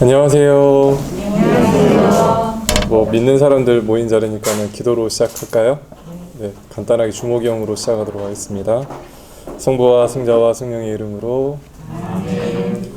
안녕하세요. 뭐 믿는 사람들 모인 자리니까는 기도로 시작할까요? 네, 간단하게 주목경으로 시작하도록 하겠습니다. 성부와 성자와 성령의 이름으로. 아멘.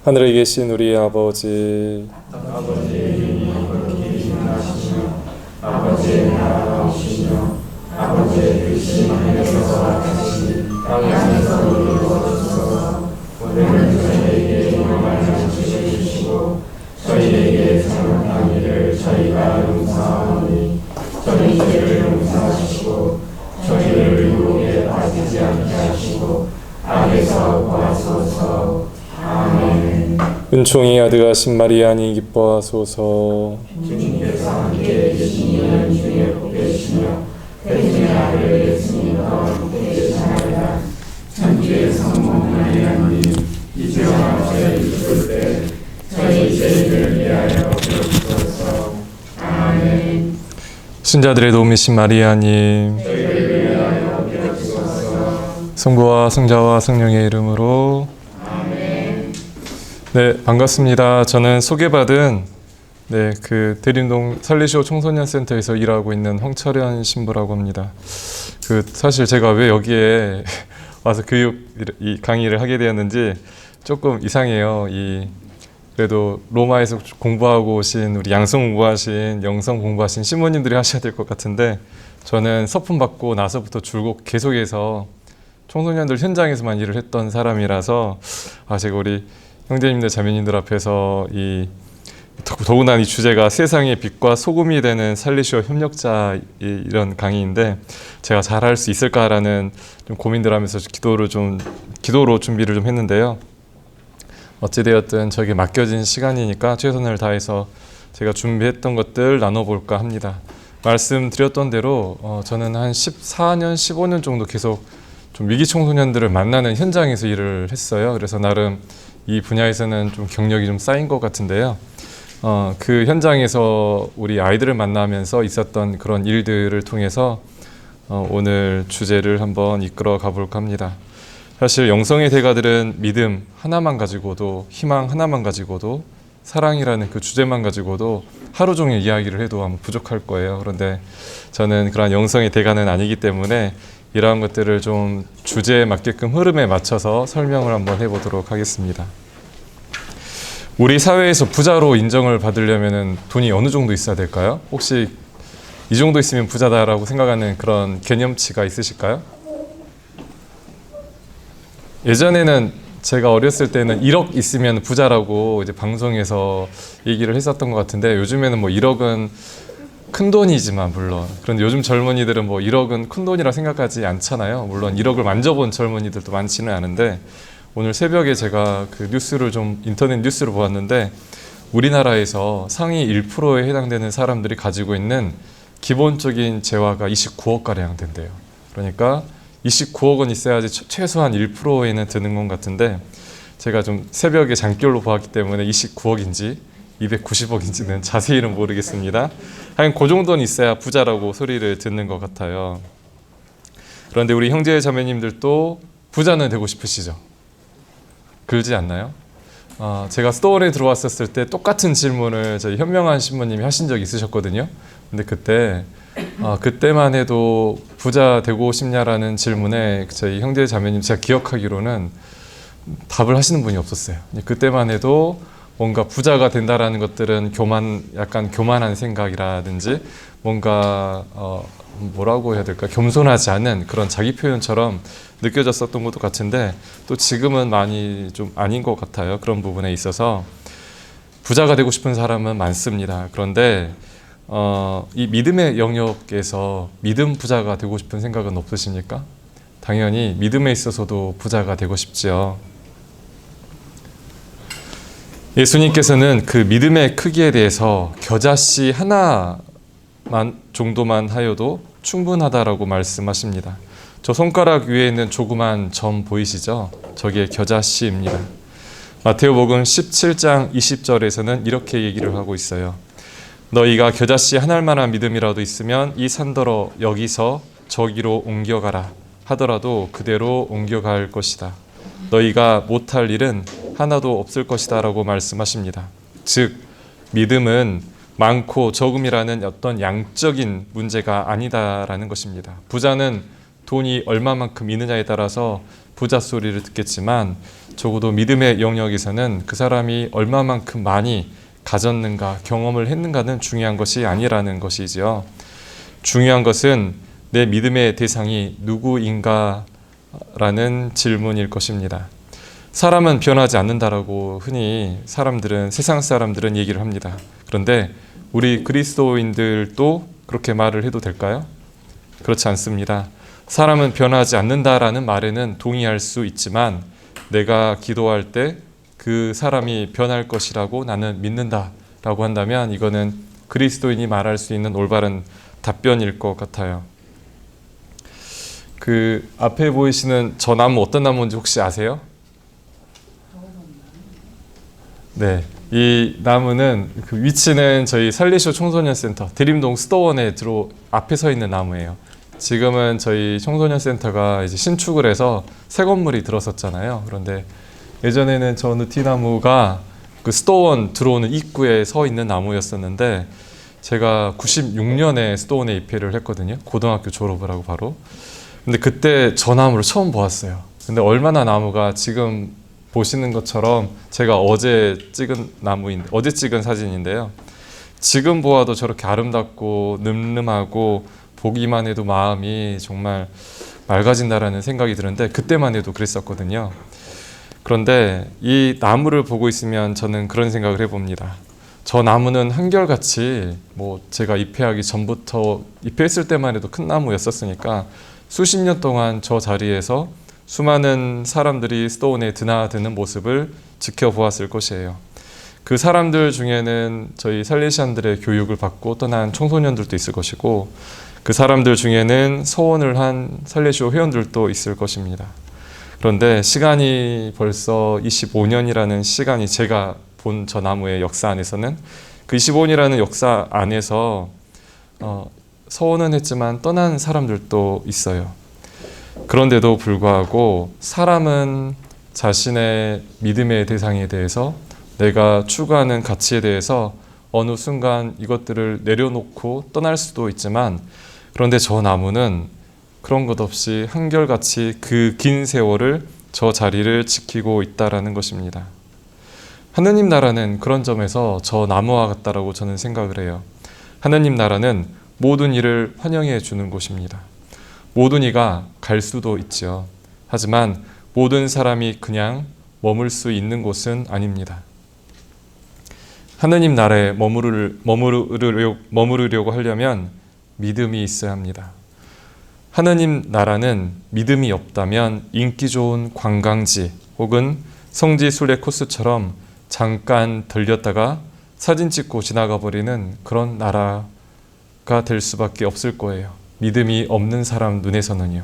하늘에 계신 우리 아버지, 아버지의 이름이 거룩히 여기시며 아버지의 나라가 오시며 아버지의 뜻이 하늘에서와 같이 땅에서 이루어져서 오늘은 저희에게 일용할 양식을 주시고 저희에게 잘못한 일을 저희가 용서하오니 저희 죄를 용서하시고 저희를 유혹에 빠지지 않게 하시고 악에서 구하소서. 아멘. 은총이 아드가신 마리아니 기뻐하소서. 주님께서 함께 계시니 은 중에 복되시며 태중의 아들 예수님과 함께 계시나이다. 천주의 성모 마리아님, 이제와 저희 죽을 때 저희 죄를 위하여 부르소서. 아멘. 신자들의 도움이신 마리아님, 저희를 위하여 빌어주소서. 성부와 성자와 성령의 이름으로. 아멘. 네, 반갑습니다. 저는 소개받은 그 대림동 살리시오 청소년 센터에서 일하고 있는 황철현 신부라고 합니다. 사실 제가 왜 여기에 와서 이 강의를 하게 되었는지 조금 이상해요. 그래도 로마에서 공부하고 오신 우리 양성 공부하신 영성 공부하신 신부님들이 하셔야 될 것 같은데, 저는 서품 받고 나서부터 줄곧 계속해서 청소년들 현장에서만 일을 했던 사람이라서 제가 우리 형제님들 자매님들 앞에서 더구나 이 주제가 세상의 빛과 소금이 되는 살리시오 협력자 이런 강의인데 제가 잘할 수 있을까라는 좀 고민들 하면서 기도로 준비를 좀 했는데요. 어찌되었든 저에게 맡겨진 시간이니까 최선을 다해서 제가 준비했던 것들 나눠볼까 합니다. 말씀드렸던 대로 저는 한 14년, 15년 정도 계속 좀 위기 청소년들을 만나는 현장에서 일을 했어요. 그래서 나름 이 분야에서는 좀 경력이 좀 쌓인 것 같은데요. 그 현장에서 우리 아이들을 만나면서 있었던 그런 일들을 통해서 오늘 주제를 한번 이끌어 가볼까 합니다. 사실 영성의 대가들은 믿음 하나만 가지고도, 희망 하나만 가지고도, 사랑이라는 그 주제만 가지고도 하루 종일 이야기를 해도 아마 부족할 거예요. 그런데 저는 그런 영성의 대가는 아니기 때문에 이러한 것들을 좀 주제에 맞게끔 흐름에 맞춰서 설명을 한번 해보도록 하겠습니다. 우리 사회에서 부자로 인정을 받으려면 돈이 어느 정도 있어야 될까요? 혹시 이 정도 있으면 부자다라고 생각하는 그런 개념치가 있으실까요? 예전에는 제가 어렸을 때는 1억 있으면 부자라고 이제 방송에서 얘기를 했었던 것 같은데, 요즘에는 1억은 큰 돈이지만 물론, 그런데 요즘 젊은이들은 1억은 큰 돈이라 생각하지 않잖아요. 물론 1억을 만져본 젊은이들도 많지는 않은데, 오늘 새벽에 제가 인터넷 뉴스를 보았는데, 우리나라에서 상위 1%에 해당되는 사람들이 가지고 있는 기본적인 재화가 29억 가량 된대요. 그러니까 29억 원 있어야지 최소한 1%에는 드는 것 같은데, 제가 좀 새벽에 잠결로 보았기 때문에 29억인지 290억인지는 자세히는 모르겠습니다. 하여간 그 정도는 있어야 부자라고 소리를 듣는 것 같아요. 그런데 우리 형제 자매님들도 부자는 되고 싶으시죠? 그러지 않나요? 제가 스토어에 들어왔었을 때 똑같은 질문을 저희 현명한 신부님이 하신 적이 있으셨거든요. 근데 그때만 해도 부자 되고 싶냐라는 질문에 저희 형제 자매님, 제가 기억하기로는 답을 하시는 분이 없었어요. 그때만 해도 뭔가 부자가 된다라는 것들은 약간 교만한 생각이라든지 뭔가 뭐라고 해야 될까, 겸손하지 않은 그런 자기 표현처럼 느껴졌었던 것도 같은데, 또 지금은 많이 좀 아닌 것 같아요. 그런 부분에 있어서 부자가 되고 싶은 사람은 많습니다. 그런데 이 믿음의 영역에서 믿음 부자가 되고 싶은 생각은 없으십니까? 당연히 믿음에 있어서도 부자가 되고 싶지요. 예수님께서는 그 믿음의 크기에 대해서 겨자씨 하나 정도만 하여도 충분하다라고 말씀하십니다. 저 손가락 위에 있는 조그만 점 보이시죠? 저게 겨자씨입니다. 마태오복음 17장 20절에서는 이렇게 얘기를 하고 있어요. 너희가 겨자씨 한 알만한 믿음이라도 있으면 이 산더러 여기서 저기로 옮겨가라 하더라도 그대로 옮겨갈 것이다. 너희가 못할 일은 하나도 없을 것이다 라고 말씀하십니다. 즉 믿음은 많고 적음이라는 어떤 양적인 문제가 아니다라는 것입니다. 부자는 돈이 얼마만큼 있느냐에 따라서 부자 소리를 듣겠지만 적어도 믿음의 영역에서는 그 사람이 얼마만큼 많이 가졌는가, 경험을 했는가는 중요한 것이 아니라는 것이지요. 중요한 것은 내 믿음의 대상이 누구인가라는 질문일 것입니다. 사람은 변하지 않는다라고 흔히 세상 사람들은 얘기를 합니다. 그런데 우리 그리스도인들도 그렇게 말을 해도 될까요? 그렇지 않습니다. 사람은 변하지 않는다라는 말에는 동의할 수 있지만 내가 기도할 때 그 사람이 변할 것이라고 나는 믿는다라고 한다면 이거는 그리스도인이 말할 수 있는 올바른 답변일 것 같아요. 그 앞에 보이시는 저 나무 어떤 나무인지 혹시 아세요? 네, 이 나무는 그 위치는 저희 살리쇼 청소년센터 드림동 스토원에 앞에 서 있는 나무예요. 지금은 저희 청소년센터가 이제 신축을 해서 새 건물이 들어섰잖아요. 그런데 예전에는 저 느티나무가 그 스토원 들어오는 입구에 서 있는 나무였었는데 제가 96년에 스토원에 입회를 했거든요. 고등학교 졸업을 하고 바로. 근데 그때 저 나무를 처음 보았어요. 근데 얼마나 나무가 지금 보시는 것처럼 제가 어제 찍은 사진인데요. 지금 보아도 저렇게 아름답고 늠름하고 보기만 해도 마음이 정말 맑아진다라는 생각이 드는데 그때만 해도 그랬었거든요. 그런데 이 나무를 보고 있으면 저는 그런 생각을 해봅니다. 저 나무는 한결같이 제가 입회하기 전부터 입회했을 때만 해도 큰 나무였었으니까 수십 년 동안 저 자리에서 수많은 사람들이 스토온에 드나드는 모습을 지켜보았을 것이에요. 그 사람들 중에는 저희 살레시안들의 교육을 받고 떠난 청소년들도 있을 것이고 그 사람들 중에는 서원을 한 살레시오 회원들도 있을 것입니다. 그런데 시간이 벌써 25년이라는 시간이 제가 본 저 나무의 역사 안에서는 그 25년이라는 역사 안에서 서원은 했지만 떠난 사람들도 있어요. 그런데도 불구하고 사람은 자신의 믿음의 대상에 대해서 내가 추구하는 가치에 대해서 어느 순간 이것들을 내려놓고 떠날 수도 있지만 그런데 저 나무는 그런 것 없이 한결같이 그 긴 세월을 저 자리를 지키고 있다라는 것입니다. 하느님 나라는 그런 점에서 저 나무와 같다라고 저는 생각을 해요. 하느님 나라는 모든 이를 환영해 주는 곳입니다. 모든 이가 갈 수도 있죠. 하지만 모든 사람이 그냥 머물 수 있는 곳은 아닙니다. 하느님 나라에 머무르려고 하려면 믿음이 있어야 합니다. 하느님 나라는 믿음이 없다면 인기 좋은 관광지 혹은 성지 순례 코스처럼 잠깐 들렸다가 사진 찍고 지나가 버리는 그런 나라가 될 수밖에 없을 거예요. 믿음이 없는 사람 눈에서는요.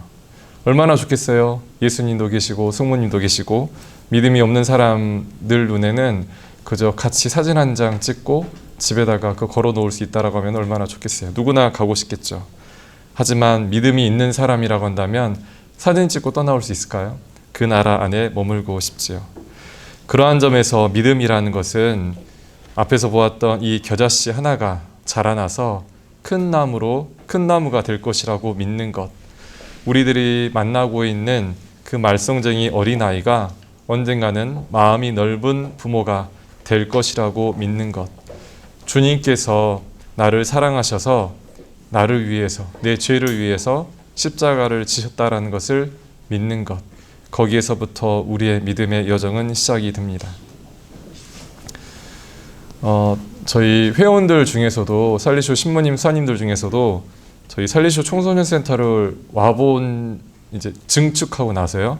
얼마나 좋겠어요. 예수님도 계시고 성모님도 계시고 믿음이 없는 사람들 눈에는 그저 같이 사진 한 장 찍고 집에다가 걸어 놓을 수 있다라고 하면 얼마나 좋겠어요. 누구나 가고 싶겠죠. 하지만 믿음이 있는 사람이라고 한다면 사진 찍고 떠나올 수 있을까요? 그 나라 안에 머물고 싶지요. 그러한 점에서 믿음이라는 것은 앞에서 보았던 이 겨자씨 하나가 자라나서 큰 나무가 될 것이라고 믿는 것. 우리들이 만나고 있는 그 말썽쟁이 어린아이가 언젠가는 마음이 넓은 부모가 될 것이라고 믿는 것. 주님께서 나를 사랑하셔서 나를 위해서, 내 죄를 위해서 십자가를 지셨다라는 것을 믿는 것. 거기에서부터 우리의 믿음의 여정은 시작이 됩니다. 저희 회원들 중에서도 살리쇼 신부님, 사님들 중에서도 저희 살리쇼 청소년센터를 와본 이제 증축하고 나서요.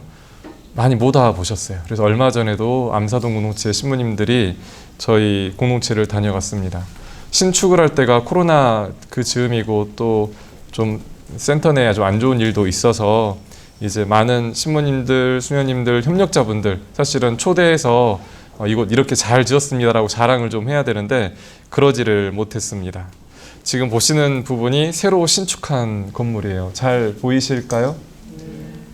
많이 못 와보셨어요. 그래서 얼마 전에도 암사동 공동체 신부님들이 저희 공동체를 다녀갔습니다. 신축을 할 때가 코로나 그 즈음이고 또 좀 센터 내에 아주 안 좋은 일도 있어서 이제 많은 신부님들, 수녀님들, 협력자분들 사실은 초대해서 이곳 이렇게 잘 지었습니다라고 자랑을 좀 해야 되는데 그러지를 못했습니다. 지금 보시는 부분이 새로 신축한 건물이에요. 잘 보이실까요?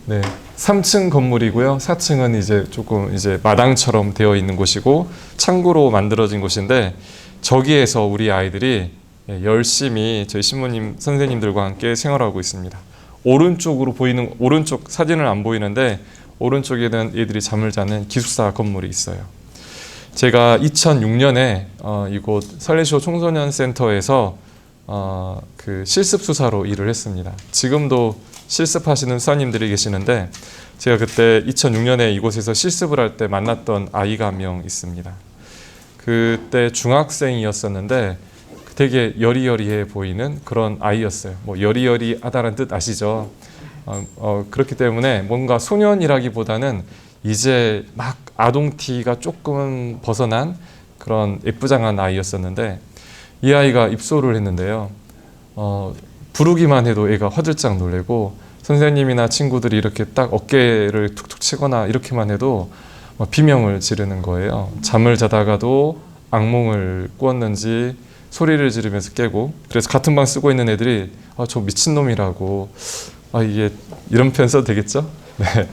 네, 3층 건물이고요. 4층은 이제 조금 이제 마당처럼 되어 있는 곳이고 창고로 만들어진 곳인데 저기에서 우리 아이들이 열심히 저희 신부님 선생님들과 함께 생활하고 있습니다. 오른쪽으로 보이는 오른쪽 사진은 안 보이는데 오른쪽에는 애들이 잠을 자는 기숙사 건물이 있어요. 제가 2006년에 이곳 설레시오 청소년 센터에서 그 실습 수사로 일을 했습니다. 지금도 실습하시는 수사님들이 계시는데 제가 그때 2006년에 이곳에서 실습을 할 때 만났던 아이가 한 명 있습니다. 그때 중학생이었었는데 되게 여리여리해 보이는 그런 아이였어요. 뭐 여리여리하다는 뜻 아시죠? 그렇기 때문에 뭔가 소년이라기보다는 이제 막 아동티가 조금 벗어난 그런 예쁘장한 아이였었는데 이 아이가 입소를 했는데요. 부르기만 해도 애가 화들짝 놀래고 선생님이나 친구들이 이렇게 딱 어깨를 툭툭 치거나 이렇게만 해도 비명을 지르는 거예요. 잠을 자다가도 악몽을 꾸었는지 소리를 지르면서 깨고, 그래서 같은 방 쓰고 있는 애들이 저 미친놈이라고, 이게 이런 표현 써도 되겠죠? 네.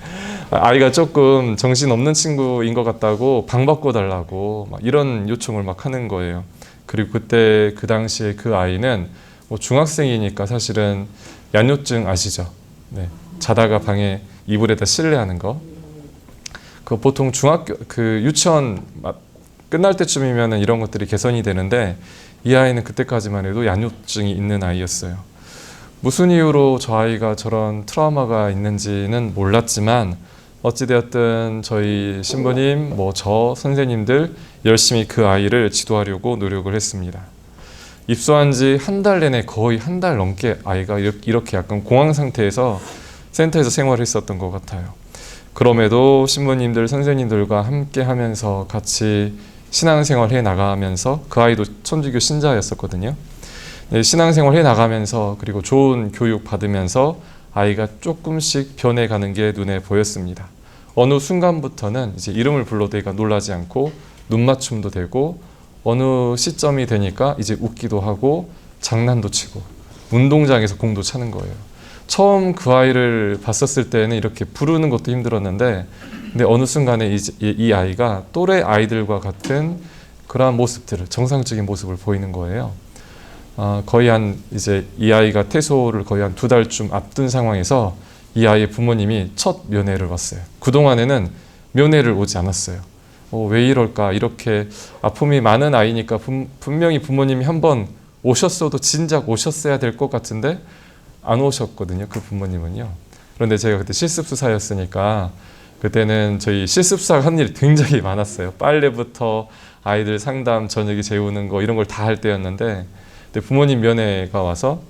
아이가 조금 정신없는 친구인 것 같다고 방 바꿔달라고 막 이런 요청을 막 하는 거예요. 그리고 그때 그 당시에 그 아이는 뭐 중학생이니까 사실은 얀뇨증 아시죠? 네. 자다가 방에 이불에다 실내하는 거. 그 보통 중학교 그 유치원 끝날 때쯤이면 이런 것들이 개선이 되는데 이 아이는 그때까지만 해도 얀뇨증이 있는 아이였어요. 무슨 이유로 저 아이가 저런 트라우마가 있는지는 몰랐지만 어찌되었든 저희 신부님, 저 선생님들 열심히 그 아이를 지도하려고 노력을 했습니다. 입소한 지 한 달 내내 거의 한 달 넘게 아이가 이렇게 약간 공황 상태에서 센터에서 생활을 했었던 것 같아요. 그럼에도 신부님들, 선생님들과 함께 하면서 같이 신앙생활 해 나가면서 그 아이도 천주교 신자였었거든요. 네, 신앙생활 해 나가면서 그리고 좋은 교육 받으면서 아이가 조금씩 변해가는 게 눈에 보였습니다. 어느 순간부터는 이제 이름을 불러도 애가 놀라지 않고 눈맞춤도 되고 어느 시점이 되니까 이제 웃기도 하고 장난도 치고 운동장에서 공도 차는 거예요. 처음 그 아이를 봤었을 때는 이렇게 부르는 것도 힘들었는데 근데 어느 순간에 이 아이가 또래 아이들과 같은 그러한 모습들을 정상적인 모습을 보이는 거예요. 거의 이제 이 아이가 퇴소를 거의 한 2달쯤 앞둔 상황에서 이 아이의 부모님이 첫 면회를 왔어요. 그동안에는 면회를 오지 않았어요. 왜 이럴까? 이렇게 아픔이 많은 아이니까 분명히 부모님이 한번 오셨어도 진작 오셨어야 될 것 같은데 안 오셨거든요. 그 부모님은요. 그런데 제가 그때 실습수사였으니까 그때는 저희 실습수사가 한 일이 굉장히 많았어요. 빨래부터 아이들 상담, 저녁에 재우는 거 이런 걸 다 할 때였는데 부모님 면회가 와서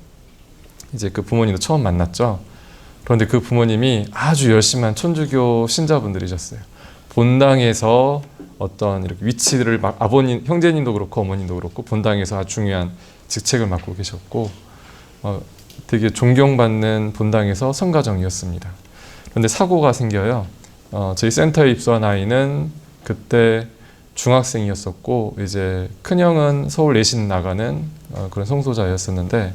이제 그 부모님도 처음 만났죠. 그런데 그 부모님이 아주 열심한 천주교 신자분들이셨어요. 본당에서 어떤 이렇게 위치를 아버님, 형제님도 그렇고 어머님도 그렇고 본당에서 아주 중요한 직책을 맡고 계셨고 되게 존경받는 본당에서 성가정이었습니다. 그런데 사고가 생겨요. 저희 센터에 입소한 아이는 그때 중학생이었었고 이제 큰형은 서울 내신 나가는 그런 성소자였었는데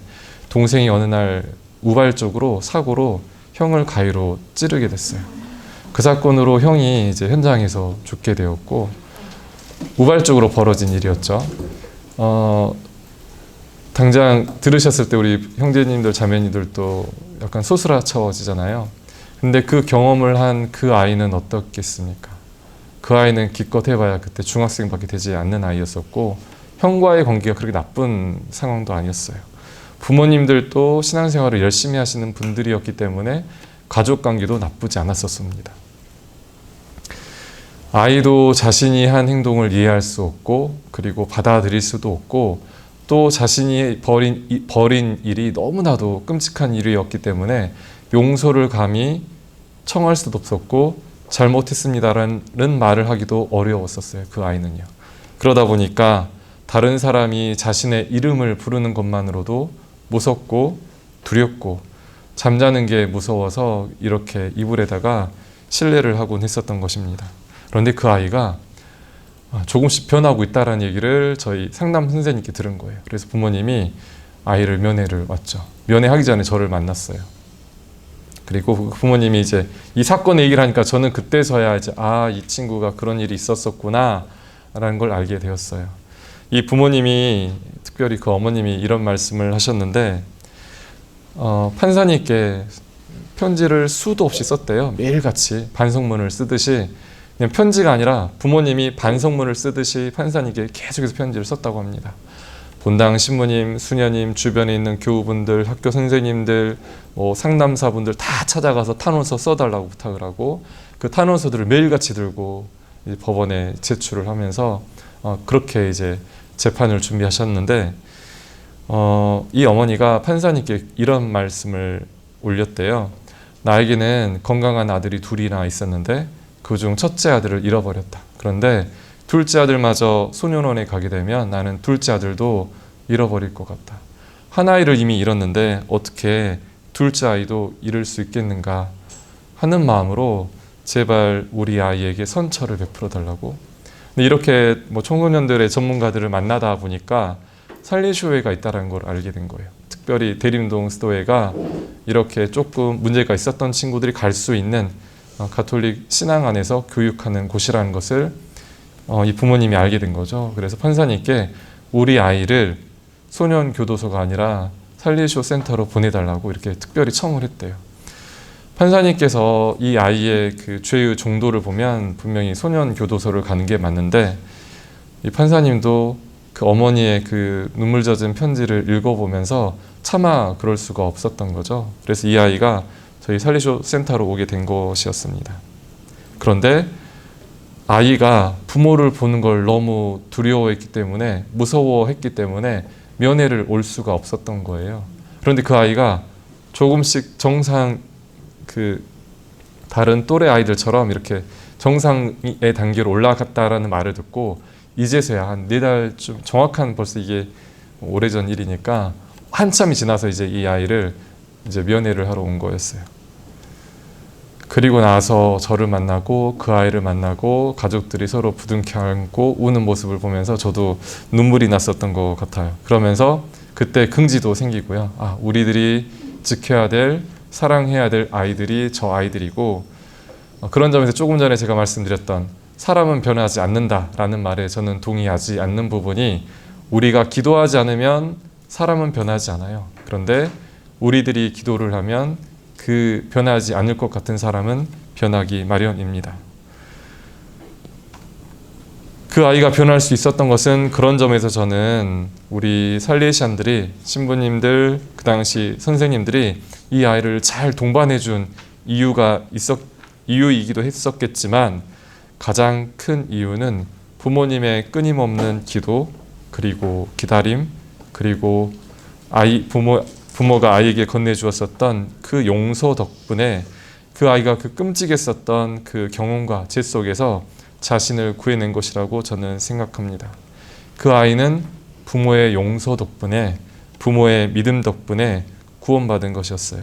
동생이 어느 날 우발적으로 사고로 형을 가위로 찌르게 됐어요. 그 사건으로 형이 이제 현장에서 죽게 되었고 우발적으로 벌어진 일이었죠. 당장 들으셨을 때 우리 형제님들 자매님들도 약간 소스라쳐지잖아요. 근데 그 경험을 한 그 아이는 어떻겠습니까? 그 아이는 기껏 해봐야 그때 중학생밖에 되지 않는 아이였었고 형과의 관계가 그렇게 나쁜 상황도 아니었어요. 부모님들도 신앙생활을 열심히 하시는 분들이었기 때문에 가족관계도 나쁘지 않았었습니다. 아이도 자신이 한 행동을 이해할 수 없고 그리고 받아들일 수도 없고 또 자신이 벌인 일이 너무나도 끔찍한 일이었기 때문에 용서를 감히 청할 수도 없었고 잘못했습니다라는 말을 하기도 어려웠었어요. 그 아이는요. 그러다 보니까 다른 사람이 자신의 이름을 부르는 것만으로도 무섭고 두렵고 잠자는 게 무서워서 이렇게 이불에다가 실내를 하곤 했었던 것입니다. 그런데 그 아이가 조금씩 변하고 있다는 얘기를 저희 상담 선생님께 들은 거예요. 그래서 부모님이 아이를 면회를 왔죠. 면회하기 전에 저를 만났어요. 그리고 그 부모님이 이제 이 사건의 얘기를 하니까 저는 그때서야 이제 이 친구가 그런 일이 있었었구나 라는 걸 알게 되었어요. 이 부모님이, 특별히 그 어머님이 이런 말씀을 하셨는데, 판사님께 편지를 수도 없이 썼대요. 매일같이 반성문을 쓰듯이. 그냥 편지가 아니라 부모님이 반성문을 쓰듯이 판사님께 계속해서 편지를 썼다고 합니다. 본당 신부님, 수녀님, 주변에 있는 교우분들, 학교 선생님들, 상담사분들 다 찾아가서 탄원서 써달라고 부탁을 하고, 그 탄원서들을 매일같이 들고 법원에 제출을 하면서 그렇게 이제 재판을 준비하셨는데, 이 어머니가 판사님께 이런 말씀을 올렸대요. 나에게는 건강한 아들이 둘이나 있었는데 그중 첫째 아들을 잃어버렸다. 그런데 둘째 아들마저 소년원에 가게 되면 나는 둘째 아들도 잃어버릴 것 같다. 한 아이를 이미 잃었는데 어떻게 둘째 아이도 잃을 수 있겠는가 하는 마음으로 제발 우리 아이에게 선처를 베풀어 달라고. 근데 이렇게 청소년들의 전문가들을 만나다 보니까 살리쇼회가 있다는 걸 알게 된 거예요. 특별히 대림동 스토회가 이렇게 조금 문제가 있었던 친구들이 갈 수 있는 가톨릭 신앙 안에서 교육하는 곳이라는 것을 이 부모님이 알게 된 거죠. 그래서 판사님께 우리 아이를 소년 교도소가 아니라 살리쇼 센터로 보내달라고 이렇게 특별히 청을 했대요. 판사님께서 이 아이의 그 죄의 정도를 보면 분명히 소년 교도소를 가는 게 맞는데, 이 판사님도 그 어머니의 그 눈물 젖은 편지를 읽어보면서 차마 그럴 수가 없었던 거죠. 그래서 이 아이가 저희 살리쇼 센터로 오게 된 것이었습니다. 그런데 아이가 부모를 보는 걸 너무 두려워했기 때문에, 무서워했기 때문에 면회를 올 수가 없었던 거예요. 그런데 그 아이가 조금씩 그 다른 또래 아이들처럼 이렇게 정상의 단계로 올라갔다라는 말을 듣고 이제서야 한 4달쯤, 정확한 벌써 이게 오래전 일이니까 한참이 지나서 이제 이 아이를 이제 면회를 하러 온 거였어요. 그리고 나서 저를 만나고 그 아이를 만나고 가족들이 서로 부둥켜 안고 우는 모습을 보면서 저도 눈물이 났었던 것 같아요. 그러면서 그때 긍지도 생기고요. 우리들이 지켜야 될, 사랑해야 될 아이들이 저 아이들이고, 그런 점에서 조금 전에 제가 말씀드렸던 사람은 변하지 않는다라는 말에 저는 동의하지 않는 부분이, 우리가 기도하지 않으면 사람은 변하지 않아요. 그런데 우리들이 기도를 하면 그 변하지 않을 것 같은 사람은 변하기 마련입니다. 그 아이가 변할 수 있었던 것은 그런 점에서 저는 우리 살레시안들이, 신부님들, 그 당시 선생님들이 이 아이를 잘 동반해 준 이유이기도 했었겠지만, 가장 큰 이유는 부모님의 끊임없는 기도, 그리고 기다림, 그리고 부모가 아이에게 건네주었었던 그 용서 덕분에 그 아이가 그 끔찍했었던 그 경험과 죄 속에서 자신을 구해낸 것이라고 저는 생각합니다. 그 아이는 부모의 용서 덕분에, 부모의 믿음 덕분에 구원받은 것이었어요.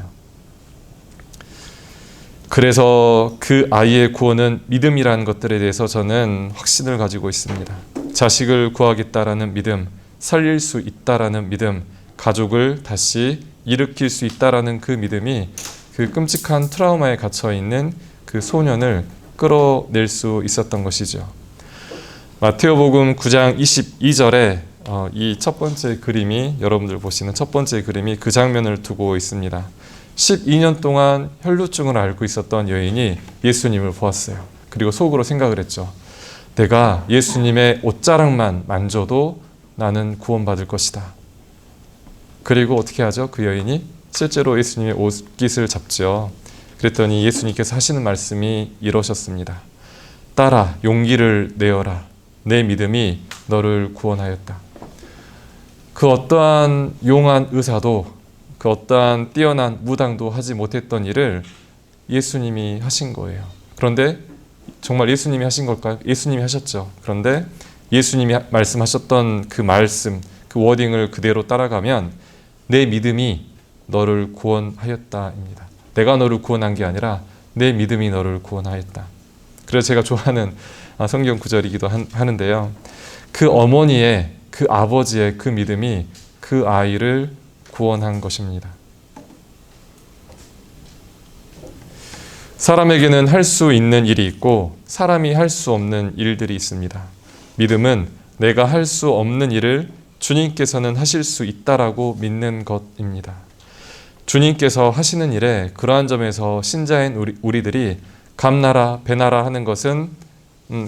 그래서 그 아이의 구원은 믿음이라는 것들에 대해서 저는 확신을 가지고 있습니다. 자식을 구하겠다라는 믿음, 살릴 수 있다라는 믿음, 가족을 다시 일으킬 수 있다라는 그 믿음이 그 끔찍한 트라우마에 갇혀 있는 그 소년을 끌어낼 수 있었던 것이죠. 마테오복음 9장 22절에 이 첫 번째 그림이, 여러분들 보시는 첫 번째 그림이 그 장면을 두고 있습니다. 12년 동안 혈루증을 앓고 있었던 여인이 예수님을 보았어요. 그리고 속으로 생각을 했죠. 내가 예수님의 옷자락만 만져도 나는 구원받을 것이다. 그리고 어떻게 하죠? 그 여인이 실제로 예수님의 옷깃을 잡죠. 그랬더니 예수님께서 하시는 말씀이 이러셨습니다. 딸아, 용기를 내어라. 내 믿음이 너를 구원하였다. 그 어떠한 용한 의사도, 그 어떠한 뛰어난 무당도 하지 못했던 일을 예수님이 하신 거예요. 그런데 정말 예수님이 하신 걸까요? 예수님이 하셨죠. 그런데 예수님이 말씀하셨던 그 말씀, 그 워딩을 그대로 따라가면 내 믿음이 너를 구원하였다입니다. 내가 너를 구원한 게 아니라 내 믿음이 너를 구원하였다. 그래서 제가 좋아하는 성경 구절이기도 하는데요. 그 어머니의, 그 아버지의 그 믿음이 그 아이를 구원한 것입니다. 사람에게는 할 수 있는 일이 있고 사람이 할 수 없는 일들이 있습니다. 믿음은 내가 할 수 없는 일을 주님께서는 하실 수 있다라고 믿는 것입니다. 주님께서 하시는 일에 그러한 점에서 신자인 우리들이 감나라 배나라 하는 것은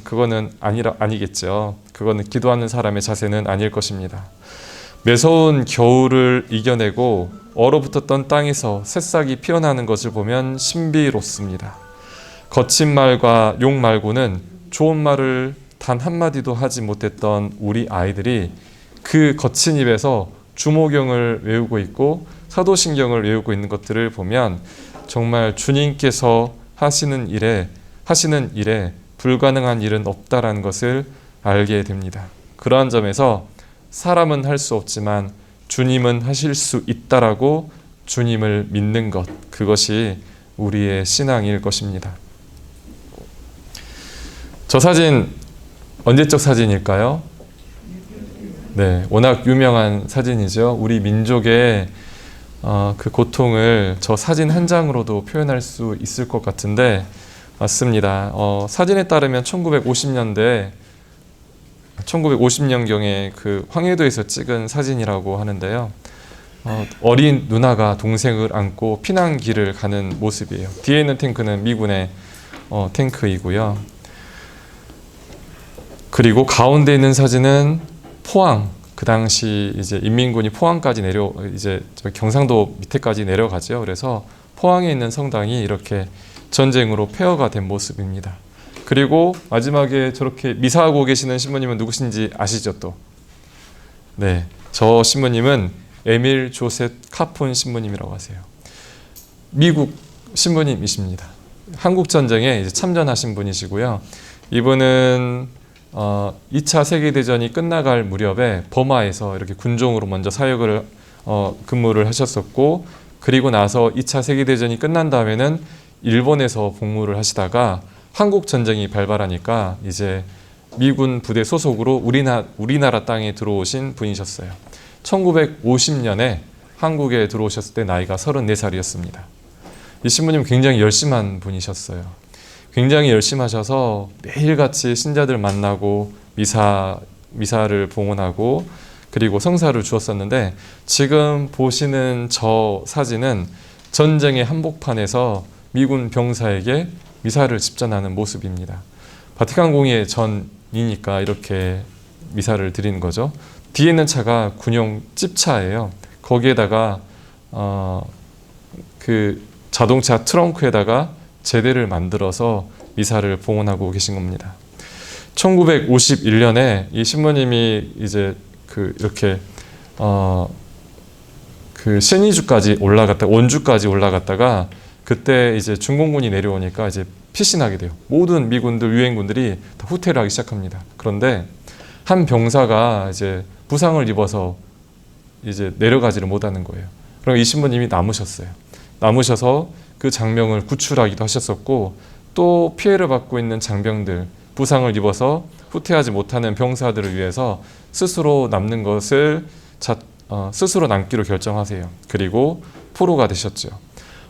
그거는 아니겠죠. 그거는 기도하는 사람의 자세는 아닐 것입니다. 매서운 겨울을 이겨내고 얼어붙었던 땅에서 새싹이 피어나는 것을 보면 신비롭습니다. 거친 말과 욕 말고는 좋은 말을 단 한마디도 하지 못했던 우리 아이들이 그 거친 입에서 주모경을 외우고 있고 사도신경을 외우고 있는 것들을 보면 정말 주님께서 하시는 일에 불가능한 일은 없다라는 것을 알게 됩니다. 그러한 점에서 사람은 할 수 없지만 주님은 하실 수 있다라고 주님을 믿는 것, 그것이 우리의 신앙일 것입니다. 저 사진 언제적 사진일까요? 네, 워낙 유명한 사진이죠. 우리 민족의 그 고통을 저 사진 한 장으로도 표현할 수 있을 것 같은데 맞습니다. 사진에 따르면 1950년경에 그 황해도에서 찍은 사진이라고 하는데요. 어린 누나가 동생을 안고 피난길을 가는 모습이에요. 뒤에 있는 탱크는 미군의 탱크이고요. 그리고 가운데 있는 사진은 포항, 그 당시 이제 인민군이 포항까지 이제 경상도 밑에까지 내려가죠. 그래서 포항에 있는 성당이 이렇게 전쟁으로 폐허가 된 모습입니다. 그리고 마지막에 저렇게 미사하고 계시는 신부님은 누구신지 아시죠 또? 네, 저 신부님은 에밀 조셉 카폰 신부님이라고 하세요. 미국 신부님이십니다. 한국전쟁에 이제 참전하신 분이시고요. 이분은 2차 세계대전이 끝나갈 무렵에 버마에서 이렇게 군종으로 먼저 사역을 근무를 하셨었고, 그리고 나서 2차 세계대전이 끝난 다음에는 일본에서 복무를 하시다가 한국 전쟁이 발발하니까 이제 미군 부대 소속으로 우리나라 땅에 들어오신 분이셨어요. 1950년에 한국에 들어오셨을 때 나이가 34살이었습니다. 이 신부님 굉장히 열심한 분이셨어요. 굉장히 열심하셔서 매일같이 신자들 만나고 미사를 봉헌하고 그리고 성사를 주었었는데, 지금 보시는 저 사진은 전쟁의 한복판에서 미군 병사에게 미사를 집전하는 모습입니다. 바티칸 공의회 전이니까 이렇게 미사를 드리는 거죠. 뒤에 있는 차가 군용 찝차예요. 거기에다가 그 자동차 트렁크에다가 제대를 만들어서 미사를 봉헌하고 계신 겁니다. 1951년에 이 신부님이 이제 이렇게 그 신의주까지 원주까지 올라갔다가 그때 이제 중공군이 내려오니까 이제 피신하게 돼요. 모든 미군들, 유엔군들이 다 후퇴를 하기 시작합니다. 그런데 한 병사가 이제 부상을 입어서 이제 내려가지를 못하는 거예요. 그럼 이 신부님이 남으셔서 그 장병을 구출하기도 하셨었고, 또 피해를 받고 있는 장병들, 부상을 입어서 후퇴하지 못하는 병사들을 위해서 스스로 남는 것을 스스로 남기로 결정하세요. 그리고 포로가 되셨죠.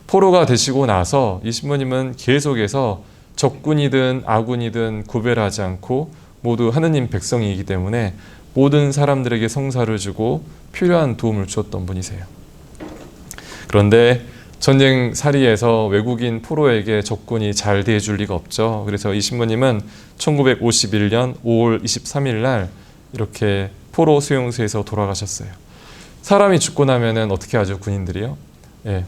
포로가 되시고 나서 이 신부님은 계속해서 적군이든 아군이든 구별하지 않고 모두 하느님 백성이기 때문에 모든 사람들에게 성사를 주고 필요한 도움을 주었던 분이세요. 그런데 전쟁살이에서 외국인 포로에게 적군이 잘 대해줄 리가 없죠. 그래서 이 신부님은 1951년 5월 23일 날 이렇게 포로 수용소에서 돌아가셨어요. 사람이 죽고 나면은 어떻게 하죠, 군인들이요? 예.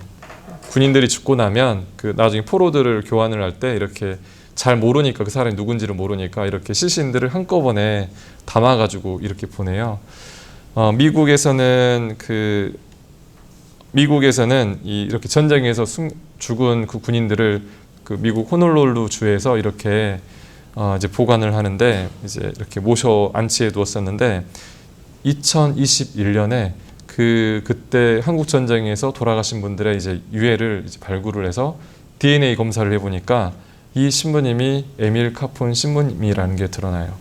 군인들이 죽고 나면 그 나중에 포로들을 교환을 할 때 이렇게 잘 모르니까, 그 사람이 누군지를 모르니까 이렇게 시신들을 한꺼번에 담아가지고 이렇게 보내요. 미국에서는 이렇게 전쟁에서 죽은 그 군인들을 그 미국 호놀룰루 주에서 이렇게 이제 보관을 하는데, 이제 이렇게 모셔 안치해 두었었는데 2021년에 그때 한국 전쟁에서 돌아가신 분들의 이제 유해를 이제 발굴을 해서 DNA 검사를 해보니까 이 신부님이 에밀 카폰 신부님이라는 게 드러나요.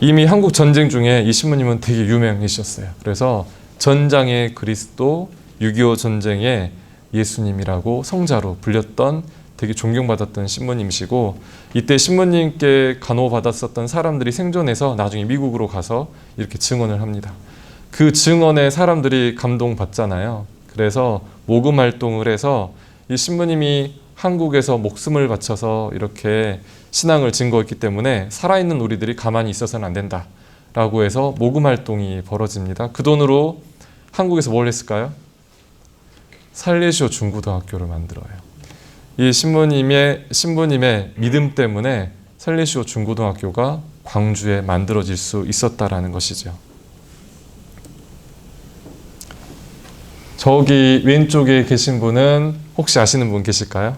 이미 한국 전쟁 중에 이 신부님은 되게 유명해지셨어요. 그래서 전장의 그리스도, 6.25 전쟁의 예수님이라고 성자로 불렸던 되게 존경받았던 신부님이시고, 이때 신부님께 간호받았었던 사람들이 생존해서 나중에 미국으로 가서 이렇게 증언을 합니다. 그 증언에 사람들이 감동받잖아요. 그래서 모금 활동을 해서 이 신부님이 한국에서 목숨을 바쳐서 이렇게 신앙을 증거했기 때문에 살아있는 우리들이 가만히 있어서는 안 된다 라고 해서 모금 활동이 벌어집니다. 그 돈으로 한국에서 뭘 했을까요? 살레시오 중고등학교를 만들어요. 이 신부님의 믿음 때문에 살레시오 중고등학교가 광주에 만들어질 수 있었다라는 것이죠. 저기 왼쪽에 계신 분은 혹시 아시는 분 계실까요?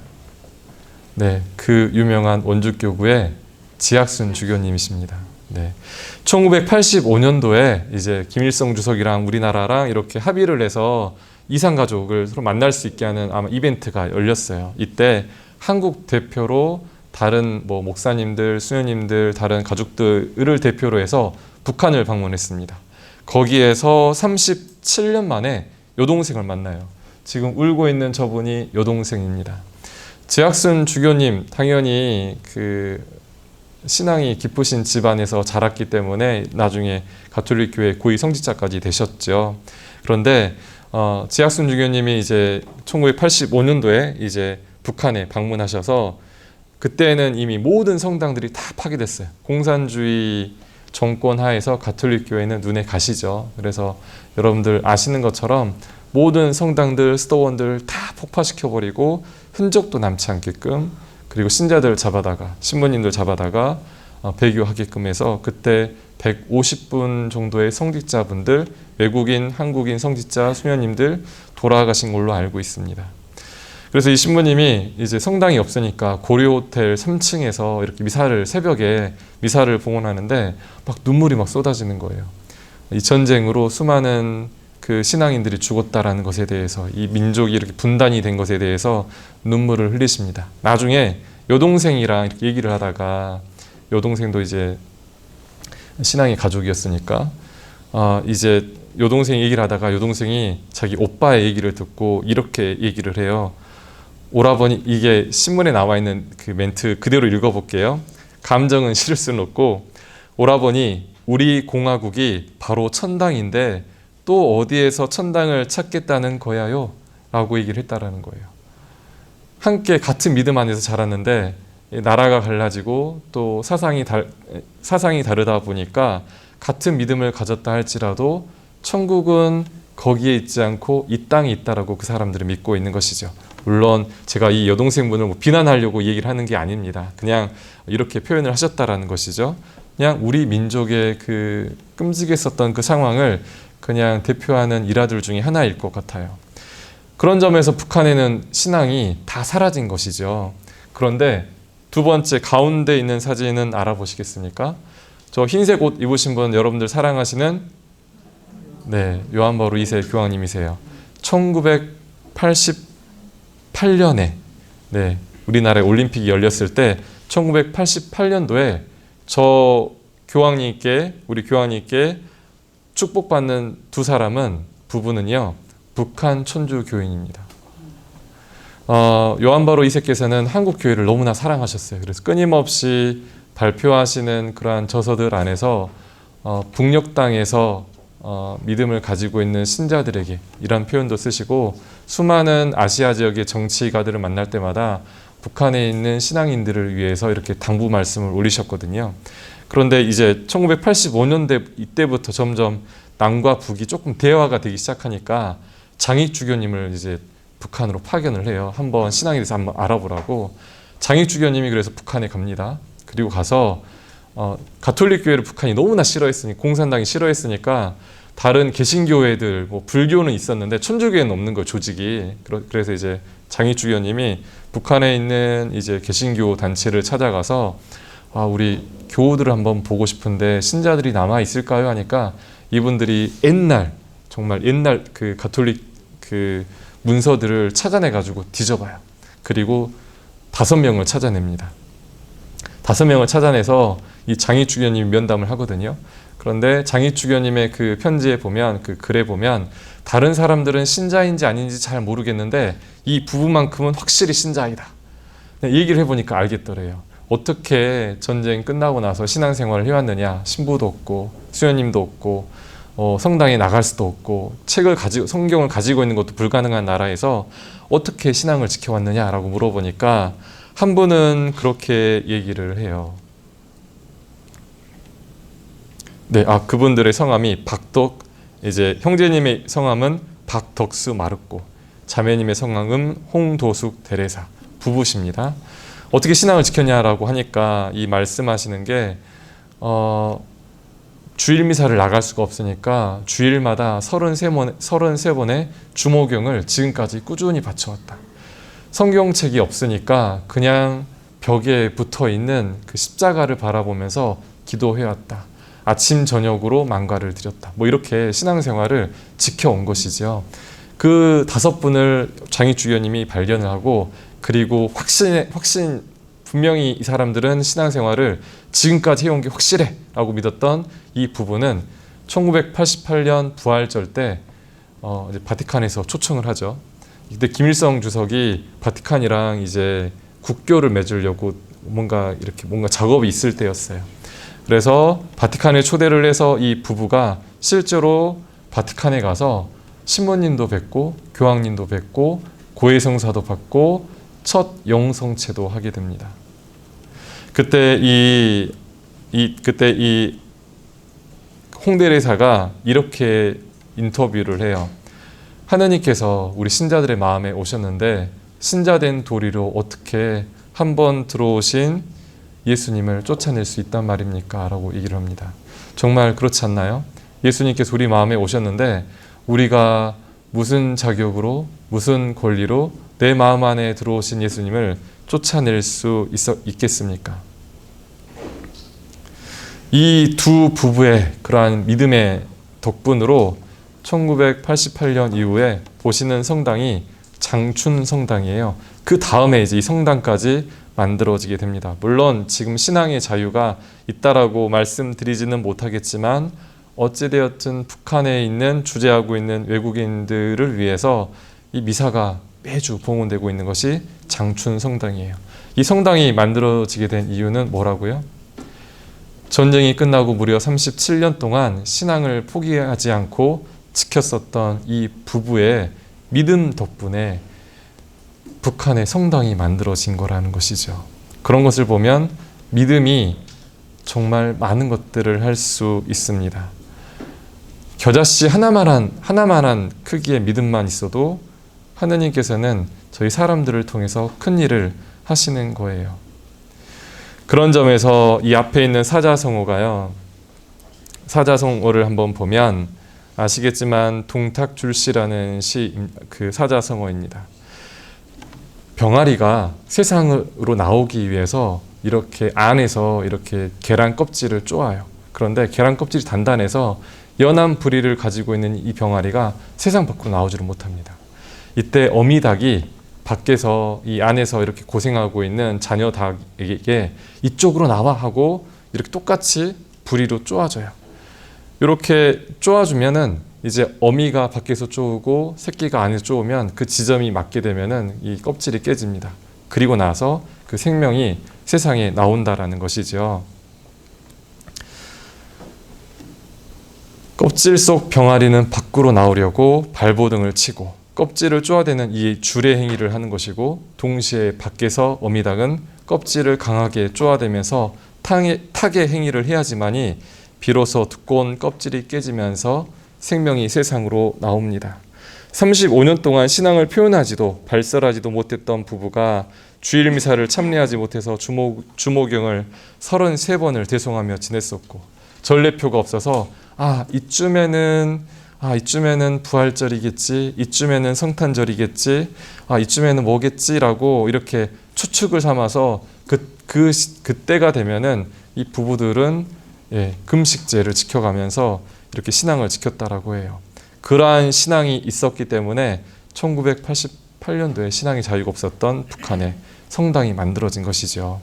네, 그 유명한 원주교구의 지학순 주교님이십니다. 네, 1985년도에 이제 김일성 주석이랑 우리나라랑 이렇게 합의를 해서 이산가족을 서로 만날 수 있게 하는 아마 이벤트가 열렸어요. 이때 한국 대표로 다른 뭐 목사님들, 수녀님들, 다른 가족들을 대표로 해서 북한을 방문했습니다. 거기에서 37년 만에 여동생을 만나요. 지금 울고 있는 저분이 여동생입니다. 지학순 주교님 당연히 그 신앙이 깊으신 집안에서 자랐기 때문에 나중에 가톨릭 교회 고위 성직자까지 되셨죠. 그런데 지학순 주교님이 이제 1985년도에 이제 북한에 방문하셔서 그때는 이미 모든 성당들이 다 파괴됐어요. 공산주의 정권 하에서 가톨릭 교회는 눈에 가시죠. 그래서 여러분들 아시는 것처럼 모든 성당들, 스토원들 다 폭파시켜버리고 흔적도 남지 않게끔, 그리고 신자들 잡아다가, 신부님들 잡아다가 배교하게끔 해서 그때 150분 정도의 성직자분들, 외국인, 한국인 성직자, 수녀님들 돌아가신 걸로 알고 있습니다. 그래서 이 신부님이 이제 성당이 없으니까 고려호텔 3층에서 이렇게 새벽에 미사를 봉헌하는데 막 눈물이 막 쏟아지는 거예요. 이 전쟁으로 수많은 그 신앙인들이 죽었다라는 것에 대해서, 이 민족이 이렇게 분단이 된 것에 대해서 눈물을 흘리십니다. 나중에 여동생이랑 이렇게 얘기를 하다가, 여동생도 이제 신앙의 가족이었으니까 이제 여동생 얘기를 하다가 여동생이 자기 오빠의 얘기를 듣고 이렇게 얘기를 해요. 오라버니, 이게 신문에 나와 있는 그 멘트 그대로 읽어볼게요. 감정은 실을 수는 없고, 오라버니, 우리 공화국이 바로 천당인데 또 어디에서 천당을 찾겠다는 거야요? 라고 얘기를 했다라는 거예요. 함께 같은 믿음 안에서 자랐는데 나라가 갈라지고 또 사상이 다르다 보니까 같은 믿음을 가졌다 할지라도 천국은 거기에 있지 않고 이 땅에 있다라고 그 사람들은 믿고 있는 것이죠. 물론 제가 이 여동생분을 비난하려고 얘기를 하는 게 아닙니다. 그냥 이렇게 표현을 하셨다라는 것이죠. 그냥 우리 민족의 그 끔찍했었던 그 상황을 그냥 대표하는 일화들 중에 하나일 것 같아요. 그런 점에서 북한에는 신앙이 다 사라진 것이죠. 그런데 두 번째 가운데 있는 사진은 알아보시겠습니까? 저 흰색 옷 입으신 분 여러분들 사랑하시는 요한 바오로 2세 교황님이세요. 1988년에 우리나라에 올림픽이 열렸을 때 1988년도에 저 우리 교황님께 축복받는 두 사람은, 부부는요, 북한 천주 교인입니다. 요한 바오로 2세께서는 한국 교회를 너무나 사랑하셨어요. 그래서 끊임없이 발표하시는 그러한 저서들 안에서 북녘 땅에서 믿음을 가지고 있는 신자들에게 이런 표현도 쓰시고, 수많은 아시아 지역의 정치가들을 만날 때마다 북한에 있는 신앙인들을 위해서 이렇게 당부 말씀을 올리셨거든요. 그런데 이제 1985년대 이때부터 점점 남과 북이 조금 대화가 되기 시작하니까 장익 주교님을 이제 북한으로 파견을 해요. 한번 신앙에 대해서 한번 알아보라고. 장익 주교님이 그래서 북한에 갑니다. 그리고 가서 가톨릭 교회를 북한이 너무나 싫어했으니, 공산당이 싫어했으니까 다른 개신교회들, 뭐 불교는 있었는데 천주교회는 없는 거예요, 조직이. 그래서 이제 장익 주교님이 북한에 있는 이제 개신교 단체를 찾아가서 우리 교우들을 한번 보고 싶은데 신자들이 남아 있을까요? 하니까 이분들이 정말 옛날 그 가톨릭 그 문서들을 찾아내 가지고 뒤져봐요. 그리고 5명을 찾아냅니다. 5명을 찾아내서 이 장익 주교님이 면담을 하거든요. 그런데 장익 주교님의 그 편지에 보면, 그 글에 보면, 다른 사람들은 신자인지 아닌지 잘 모르겠는데 이 부부만큼은 확실히 신자이다. 얘기를 해보니까 알겠더래요. 어떻게 전쟁 끝나고 나서 신앙생활을 해왔느냐. 신부도 없고 수녀님도 없고 성당에 나갈 수도 없고 성경을 가지고 있는 것도 불가능한 나라에서 어떻게 신앙을 지켜왔느냐라고 물어보니까 한 분은 그렇게 얘기를 해요. 네, 그분들의 성함이 이제 형제님의 성함은 박덕수 마르코, 자매님의 성함은 홍도숙 데레사, 부부십니다. 어떻게 신앙을 지켰냐라고 하니까 이 말씀하시는 게 주일 미사를 나갈 수가 없으니까 주일마다 33번의 주모경을 지금까지 꾸준히 바쳐왔다. 성경책이 없으니까 그냥 벽에 붙어있는 그 십자가를 바라보면서 기도해왔다. 아침 저녁으로 만가를 드렸다. 이렇게 신앙생활을 지켜온 것이죠. 그 5분을 장희주교님이 발견을 하고, 그리고 분명히 이 사람들은 신앙생활을 지금까지 해온 게 확실해 라고 믿었던 이 부부는 1988년 부활절 때 이제 바티칸에서 초청을 하죠. 이때 김일성 주석이 바티칸이랑 이제 국교를 맺으려고 뭔가 작업이 있을 때였어요. 그래서 바티칸에 초대를 해서 이 부부가 실제로 바티칸에 가서 신부님도 뵙고 교황님도 뵙고 고해성사도 받고 첫 영성체도 하게 됩니다. 그때 이 홍대레사가 이렇게 인터뷰를 해요. 하느님께서 우리 신자들의 마음에 오셨는데 신자된 도리로 어떻게 한번 들어오신 예수님을 쫓아낼 수 있단 말입니까? 라고 얘기를 합니다. 정말 그렇지 않나요? 예수님께서 우리 마음에 오셨는데 우리가 무슨 자격으로, 무슨 권리로 내 마음 안에 들어오신 예수님을 쫓아낼 수 있겠습니까? 이 두 부부의 그러한 믿음의 덕분으로 1988년 이후에 보시는 성당이 장춘 성당이에요. 그 다음에 이제 이 성당까지 만들어지게 됩니다. 물론 지금 신앙의 자유가 있다라고 말씀드리지는 못하겠지만 어찌되었든 북한에 주재하고 있는 외국인들을 위해서 이 미사가 매주 봉헌되고 있는 것이 장춘 성당이에요. 이 성당이 만들어지게 된 이유는 뭐라고요? 전쟁이 끝나고 무려 37년 동안 신앙을 포기하지 않고 지켰었던 이 부부의 믿음 덕분에 북한의 성당이 만들어진 거라는 것이죠. 그런 것을 보면 믿음이 정말 많은 것들을 할 수 있습니다. 겨자씨 하나만한 크기의 믿음만 있어도 하느님께서는 저희 사람들을 통해서 큰 일을 하시는 거예요. 그런 점에서 이 앞에 있는 사자성어가요. 사자성어를 한번 보면 아시겠지만 동탁줄시라는 그 사자성어입니다. 병아리가 세상으로 나오기 위해서 이렇게 안에서 이렇게 계란 껍질을 쪼아요. 그런데 계란 껍질이 단단해서 연한 부리를 가지고 있는 이 병아리가 세상 밖으로 나오지를 못합니다. 이때 어미닭이 밖에서 이 안에서 이렇게 고생하고 있는 자녀 닭에게 이쪽으로 나와 하고 이렇게 똑같이 부리로 쪼아줘요. 이렇게 쪼아주면은 이제 어미가 밖에서 쪼우고 새끼가 안에서 쪼우면 그 지점이 맞게 되면은 이 껍질이 깨집니다. 그리고 나서 그 생명이 세상에 나온다라는 것이죠. 껍질 속 병아리는 밖으로 나오려고 발버둥을 치고 껍질을 쪼아대는 이 줄의 행위를 하는 것이고, 동시에 밖에서 어미닭은 껍질을 강하게 쪼아대면서 탁의 행위를 해야지만이 비로소 두꺼운 껍질이 깨지면서 생명이 세상으로 나옵니다. 35년 동안 신앙을 표현하지도 발설하지도 못했던 부부가 주일 미사를 참례하지 못해서 주모경을 33번을 대송하며 지냈었고, 전례표가 없어서 이쯤에는 부활절이겠지, 이쯤에는 성탄절이겠지, 이쯤에는 뭐겠지라고 이렇게 추측을 삼아서 그때가 되면은 이 부부들은 금식제를 지켜가면서 이렇게 신앙을 지켰다라고 해요. 그러한 신앙이 있었기 때문에 1988년도에 신앙의 자유가 없었던 북한에 성당이 만들어진 것이죠.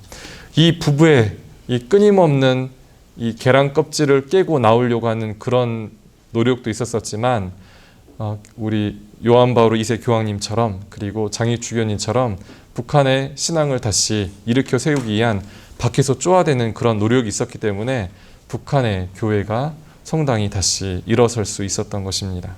이 부부의 이 끊임없는 이 계란 껍질을 깨고 나오려고 하는 그런 노력도 있었지만 우리 요한 바오로 2세 교황님처럼 그리고 장익 주교님처럼 북한의 신앙을 다시 일으켜 세우기 위한 밖에서 쪼아대는 그런 노력이 있었기 때문에 북한의 교회가 성당이 다시 일어설 수 있었던 것입니다.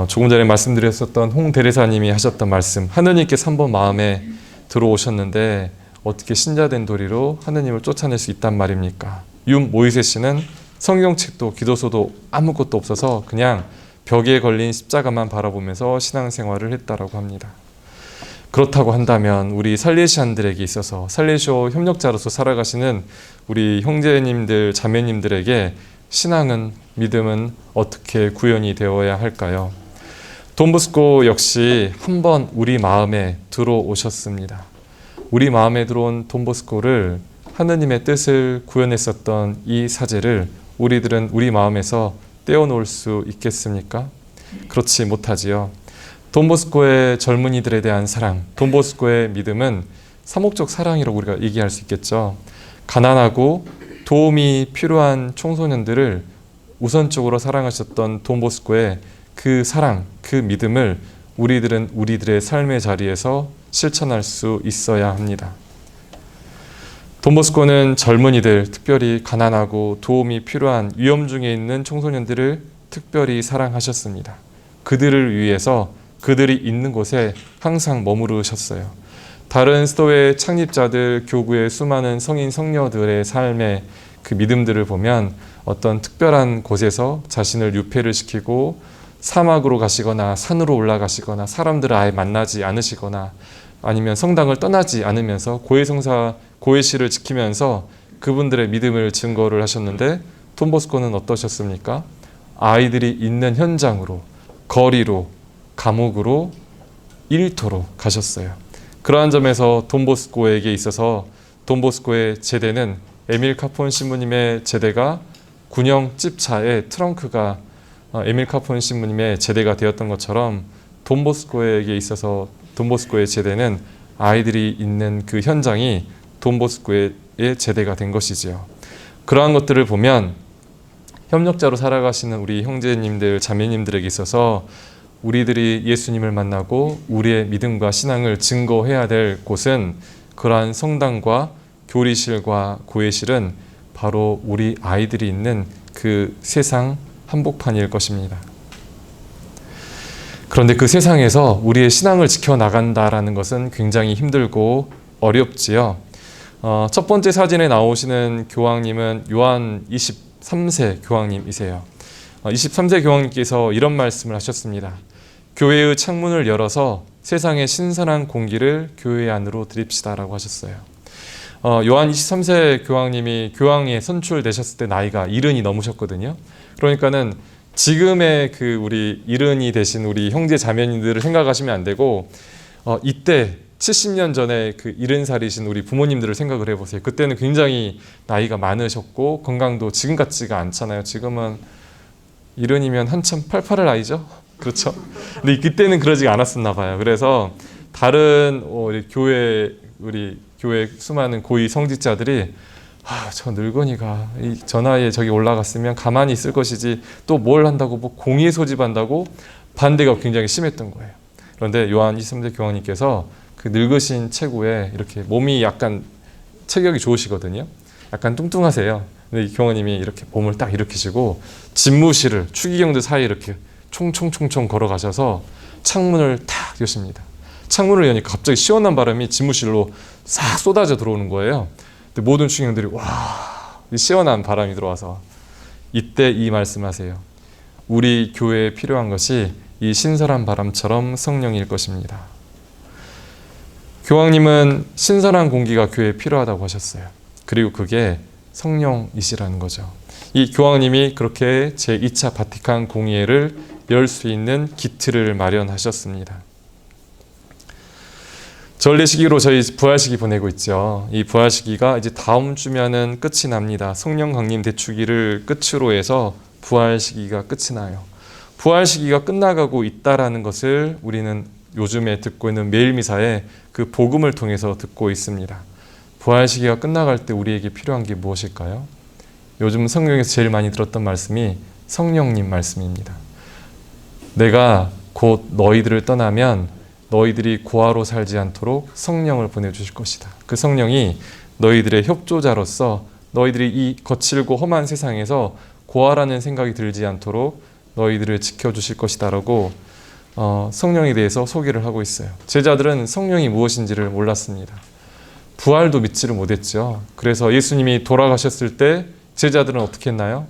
조금 전에 말씀드렸었던 홍 대리사님이 하셨던 말씀, 하느님께서 한 번 마음에 들어오셨는데 어떻게 신자된 도리로 하느님을 쫓아낼 수 있단 말입니까? 윤 모이세 씨는 성경책도 기도서도 아무것도 없어서 그냥 벽에 걸린 십자가만 바라보면서 신앙생활을 했다라고 합니다. 그렇다고 한다면 우리 살레시안들에게 있어서 살레시오 협력자로서 살아가시는 우리 형제님들, 자매님들에게 신앙은, 믿음은 어떻게 구현이 되어야 할까요? 돈보스코 역시 한번 우리 마음에 들어오셨습니다. 우리 마음에 들어온 돈보스코를 하느님의 뜻을 구현했었던 이 사제를 우리들은 우리 마음에서 떼어놓을 수 있겠습니까? 그렇지 못하지요. 돈보스코의 젊은이들에 대한 사랑, 돈보스코의 믿음은 사목적 사랑이라고 우리가 얘기할 수 있겠죠. 가난하고 도움이 필요한 청소년들을 우선적으로 사랑하셨던 돈보스코의 그 사랑, 그 믿음을 우리들은 우리들의 삶의 자리에서 실천할 수 있어야 합니다. 돈보스코는 젊은이들, 특별히 가난하고 도움이 필요한 위험 중에 있는 청소년들을 특별히 사랑하셨습니다. 그들을 위해서 그들이 있는 곳에 항상 머무르셨어요. 다른 스토의 창립자들, 교구의 수많은 성인 성녀들의 삶의 그 믿음들을 보면 어떤 특별한 곳에서 자신을 유폐를 시키고 사막으로 가시거나 산으로 올라가시거나 사람들을 아예 만나지 않으시거나 아니면 성당을 떠나지 않으면서 고해성사, 고해시를 지키면서 그분들의 믿음을 증거를 하셨는데 돈보스코는 어떠셨습니까? 아이들이 있는 현장으로, 거리로, 감옥으로, 일터로 가셨어요. 그러한 점에서 돈보스코에게 있어서 돈보스코의 제대는 에밀 카폰 신부님의 제대가 군용 찝차의 트렁크가 에밀 카폰 신부님의 제대가 되었던 것처럼 돈보스코에게 있어서 돈보스코의 제대는 아이들이 있는 그 현장이 돈보스코의 제대가 된 것이지요. 그러한 것들을 보면 협력자로 살아가시는 우리 형제님들, 자매님들에게 있어서 우리들이 예수님을 만나고 우리의 믿음과 신앙을 증거해야 될 곳은 그러한 성당과 교리실과 고해실은 바로 우리 아이들이 있는 그 세상 한복판일 것입니다. 그런데 그 세상에서 우리의 신앙을 지켜나간다라는 것은 굉장히 힘들고 어렵지요. 첫 번째 사진에 나오시는 교황님은 요한 23세 교황님이세요. 23세 교황님께서 이런 말씀을 하셨습니다. 교회의 창문을 열어서 세상의 신선한 공기를 교회 안으로 들입시다라고 하셨어요. 요한 23세 교황님이 교황에 선출되셨을 때 나이가 70이 넘으셨거든요. 그러니까는 지금의 그 우리 70이 되신 우리 형제 자매님들을 생각하시면 안 되고 이때 70년 전에 그 70살이신 우리 부모님들을 생각을 해보세요. 그때는 굉장히 나이가 많으셨고 건강도 지금 같지가 않잖아요. 지금은 70이면 한참 팔팔할 나이죠. 그렇죠. 근데 그때는 그러지 않았었나 봐요. 그래서 다른 우리 교회 수많은 고위 성직자들이 저 늙은이가 저 나이에 저기 올라갔으면 가만히 있을 것이지 또 뭘 한다고 뭐 공의 소집한다고 반대가 굉장히 심했던 거예요. 그런데 요한 23세 교황님께서 그 늙으신 체구에 이렇게 몸이 약간 체격이 좋으시거든요. 약간 뚱뚱하세요. 근데 이 교황님이 이렇게 몸을 딱 일으키시고 집무실을 추기경들 사이에 이렇게 총총총총 걸어가셔서 창문을 탁 여십니다. 창문을 여니까 갑자기 시원한 바람이 집무실로 싹 쏟아져 들어오는 거예요. 근데 모든 추기경들이 와, 이 시원한 바람이 들어와서 이때 이 말씀하세요. 우리 교회에 필요한 것이 이 신선한 바람처럼 성령일 것입니다. 교황님은 신선한 공기가 교회에 필요하다고 하셨어요. 그리고 그게 성령이시라는 거죠. 이 교황님이 그렇게 제2차 바티칸 공의회를 열 수 있는 기틀을 마련하셨습니다. 전례 시기로 저희 부활 시기 보내고 있죠. 이 부활 시기가 이제 다음 주면은 끝이 납니다. 성령 강림 대축일을 끝으로 해서 부활 시기가 끝이 나요. 부활 시기가 끝나가고 있다라는 것을 우리는 요즘에 듣고 있는 매일 미사에 그 복음을 통해서 듣고 있습니다. 부활 시기가 끝나갈 때 우리에게 필요한 게 무엇일까요? 요즘 성경에서 제일 많이 들었던 말씀이 성령님 말씀입니다. 내가 곧 너희들을 떠나면 너희들이 고아로 살지 않도록 성령을 보내주실 것이다. 그 성령이 너희들의 협조자로서 너희들이 이 거칠고 험한 세상에서 고아라는 생각이 들지 않도록 너희들을 지켜주실 것이다 라고 성령에 대해서 소개를 하고 있어요. 제자들은 성령이 무엇인지를 몰랐습니다. 부활도 믿지를 못했죠. 그래서 예수님이 돌아가셨을 때 제자들은 어떻게 했나요?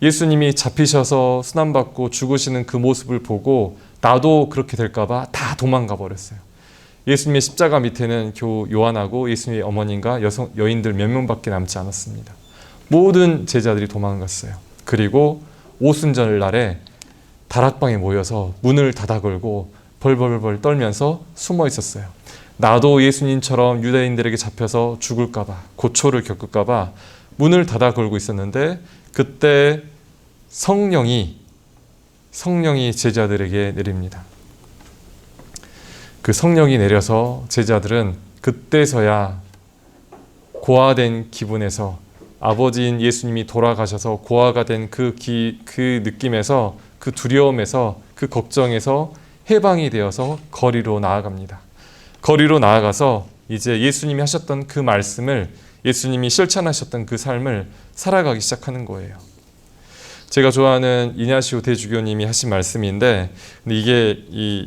예수님이 잡히셔서 순환받고 죽으시는 그 모습을 보고 나도 그렇게 될까봐 다 도망가 버렸어요. 예수님의 십자가 밑에는 겨우 요한하고 예수님의 어머님과 여인들 몇 명밖에 남지 않았습니다. 모든 제자들이 도망갔어요. 그리고 오순절 날에 다락방에 모여서 문을 닫아 걸고 벌벌벌 떨면서 숨어 있었어요. 나도 예수님처럼 유대인들에게 잡혀서 죽을까봐, 고초를 겪을까봐 문을 닫아 걸고 있었는데 그때 성령이 제자들에게 내립니다. 그 성령이 내려서 제자들은 그때서야 고아된 기분에서 아버지인 예수님이 돌아가셔서 고아가 된 그 느낌에서 그 두려움에서 그 걱정에서 해방이 되어서 거리로 나아갑니다. 거리로 나아가서 이제 예수님이 하셨던 그 말씀을 예수님이 실천하셨던 그 삶을 살아가기 시작하는 거예요. 제가 좋아하는 이냐시오 대주교님이 하신 말씀인데 이게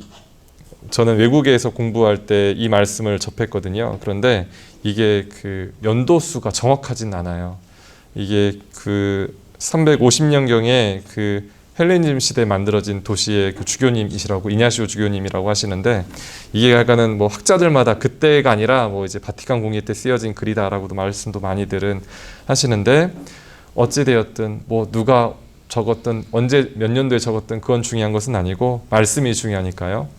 저는 외국에서 공부할 때 이 말씀을 접했거든요. 그런데 이게 그 연도수가 정확하진 않아요. 이게 그 350년경에 그 헬레니즘 시대에 만들어진 도시의 그 주교님이시라고 이냐시오 주교님이라고 하시는데 이게 약간은 뭐 학자들마다 그때가 아니라 뭐 이제 바티칸 공의 때 쓰여진 글이다라고도 말씀도 많이들은 하시는데 어찌 되었든 뭐 누가 적었든 언제 몇 년도에 적었든 그건 중요한 것은 아니고 말씀이 중요하니까요.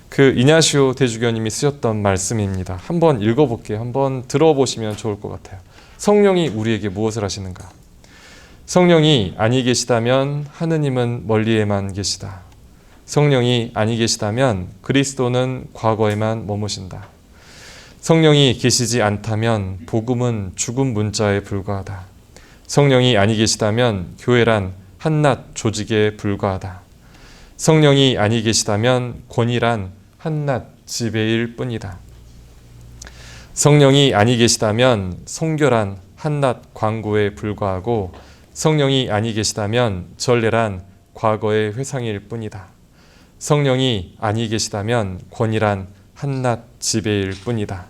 그 이냐시오 대주교님이 쓰셨던 말씀입니다. 한번 읽어볼게요. 한번 들어보시면 좋을 것 같아요. 성령이 우리에게 무엇을 하시는가? 성령이 아니 계시다면 하느님은 멀리에만 계시다. 성령이 아니 계시다면 그리스도는 과거에만 머무신다. 성령이 계시지 않다면 복음은 죽은 문자에 불과하다. 성령이 아니 계시다면 교회란 한낱 조직에 불과하다. 성령이 아니 계시다면 권위란 한낱 지배일 뿐이다. 성령이 아니 계시다면 성교란 한낱 광고에 불과하고 성령이 아니 계시다면 전례란 과거의 회상일 뿐이다. 성령이 아니 계시다면 권위란 한낱 지배일 뿐이다.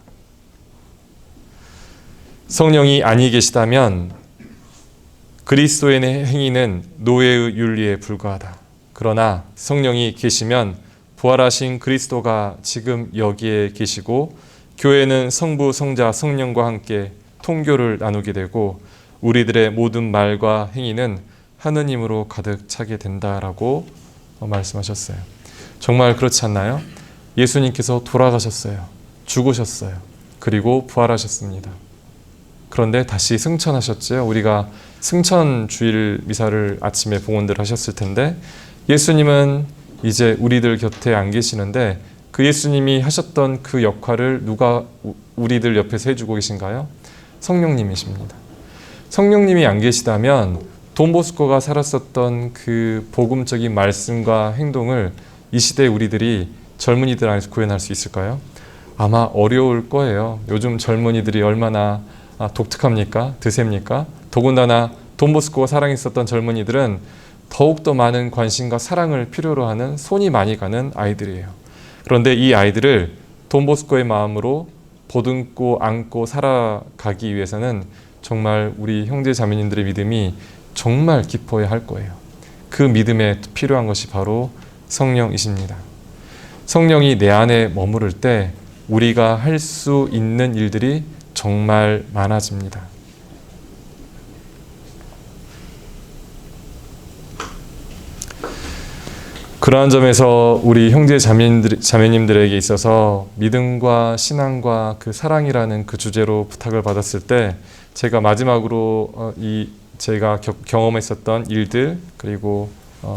성령이 아니 계시다면 그리스도의 행위는 노예의 윤리에 불과하다. 그러나 성령이 계시면 부활하신 그리스도가 지금 여기에 계시고 교회는 성부, 성자, 성령과 함께 통교를 나누게 되고 우리들의 모든 말과 행위는 하느님으로 가득 차게 된다라고 말씀하셨어요. 정말 그렇지 않나요? 예수님께서 돌아가셨어요. 죽으셨어요. 그리고 부활하셨습니다. 그런데 다시 승천하셨죠. 우리가 승천 주일 미사를 아침에 봉헌들 하셨을 텐데 예수님은 이제 우리들 곁에 안 계시는데 그 예수님이 하셨던 그 역할을 누가 우리들 옆에서 해주고 계신가요? 성령님이십니다. 성령님이 안 계시다면 돈보스코가 살았었던 그 복음적인 말씀과 행동을 이 시대 우리들이 젊은이들 안에서 구현할 수 있을까요? 아마 어려울 거예요. 요즘 젊은이들이 얼마나 독특합니까? 드셉니까? 더군다나 돈보스코가 사랑했었던 젊은이들은 더욱더 많은 관심과 사랑을 필요로 하는 손이 많이 가는 아이들이에요. 그런데 이 아이들을 돈보스코의 마음으로 보듬고 안고 살아가기 위해서는 정말 우리 형제 자매님들의 믿음이 정말 깊어야 할 거예요. 그 믿음에 필요한 것이 바로 성령이십니다. 성령이 내 안에 머무를 때 우리가 할 수 있는 일들이 정말 많아집니다. 그러한 점에서 우리 형제 자매님들에게 있어서 믿음과 신앙과 그 사랑이라는 그 주제로 부탁을 받았을 때 제가 마지막으로 제가 경험했었던 일들 그리고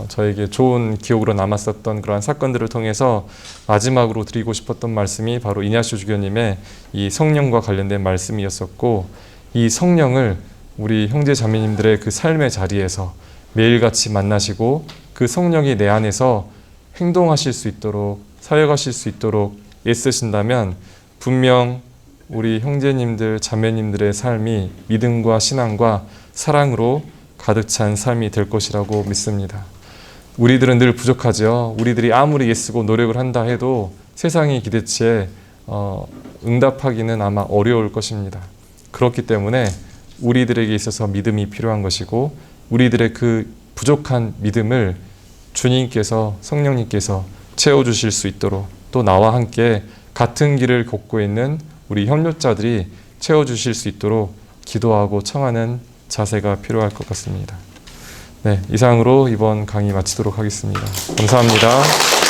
저에게 좋은 기억으로 남았었던 그러한 사건들을 통해서 마지막으로 드리고 싶었던 말씀이 바로 이냐시오 주교님의 이 성령과 관련된 말씀이었었고 이 성령을 우리 형제 자매님들의 그 삶의 자리에서 매일같이 만나시고 그 성령이 내 안에서 행동하실 수 있도록, 사역하실 수 있도록 애쓰신다면 분명 우리 형제님들, 자매님들의 삶이 믿음과 신앙과 사랑으로 가득 찬 삶이 될 것이라고 믿습니다. 우리들은 늘 부족하죠. 우리들이 아무리 애쓰고 노력을 한다 해도 세상의 기대치에 응답하기는 아마 어려울 것입니다. 그렇기 때문에 우리들에게 있어서 믿음이 필요한 것이고, 우리들의 그 부족한 믿음을 주님께서, 성령님께서 채워주실 수 있도록, 또 나와 함께 같은 길을 걷고 있는 우리 협력자들이 채워주실 수 있도록 기도하고 청하는 자세가 필요할 것 같습니다. 네, 이상으로 이번 강의 마치도록 하겠습니다. 감사합니다.